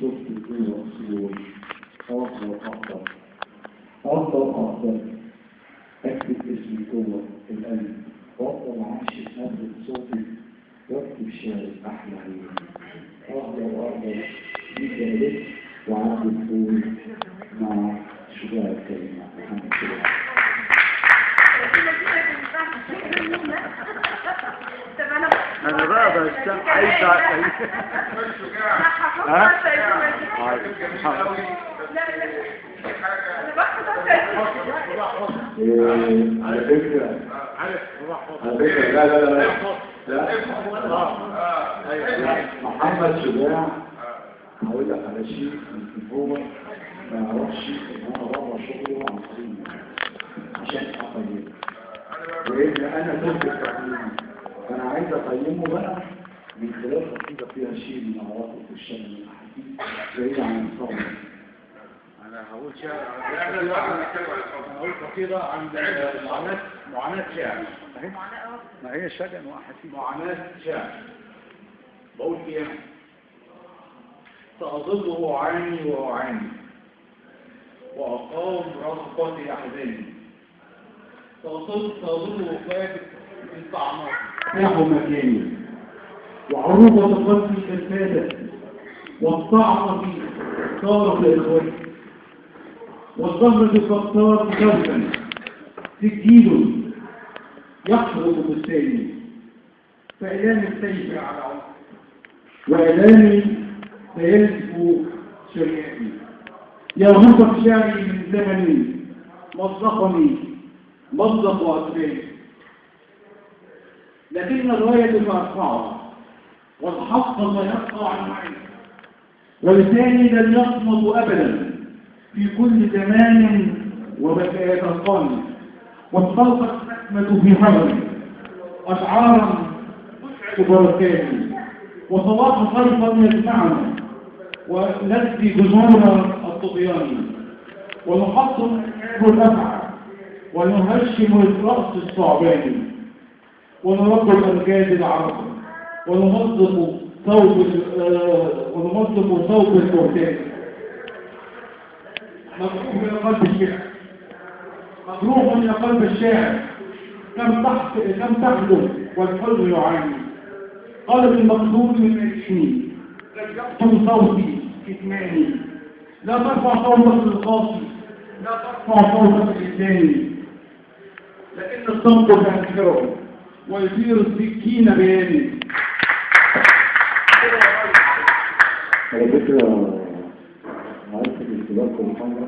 شفت الدنيا أصول أفضل أكتب اسمي جوه القلب وأفضل عايش نبض صوتي واكتب شعر أحلى عيني أفضل دي كانت وعندي الطول مع شجاع الكلمة محمد شجاع. أنا بقى عايز على فكرة لا محمد شجاع هقول لك على شيء يمكن هو ما يعرفش ان انا بره شغله عن طريق عشان اقيمه لان انا كنت التقييم فانا عايز اقيمه بقى من خلال قصيده فيها شيء من عواطف الشم والاحاسيس بعيد عن الصوت. أنا هقول شعر هقول قصيدة عن معاناة شعر. ما هي شجن وأحاسيس. معاناة شعر بقول فيها سأظل أعاني وأعاني وأقاوم رغبتي أحزاني سأظل أفاتك في الطعنات نحو مكاني وعروضة قلبي كالسادة والطعن في صارت لإخوتي والظهر بالفقطار كوكا سجيل يحفظ بستاني فإلام السيف على عمري وإلامي سيلف شريعتي يا مصدق شعري من زمني مصدقني مصدق وأسباني لكن الراية ما أصنعها والحق ما يقطع عن عيني ولساني لن يصمت أبدا في كل زمان وبكاء تلقاني والخلق تسمة في حضري أشعارا تبركاني وصلاح خلقا يجمعنا ونسقي جذور الطغيان ونحطم الأفعى ونهشم الرأس الصعباني ونربي الأرجاد العرب ونمضق ثوب البهتان مجروح من قلب الشاعر مجروح من قلب الشاعر كم تحدث والحزن يعاني قلب المقصود من السنين يكتم صوتي كتماني لا ترفع صوتك للقاصي لا ترفع صوتك للثاني لكن الصوت تنكره ويصير السكين بياني. على فكرة معرفة الاختلاف كل حاجة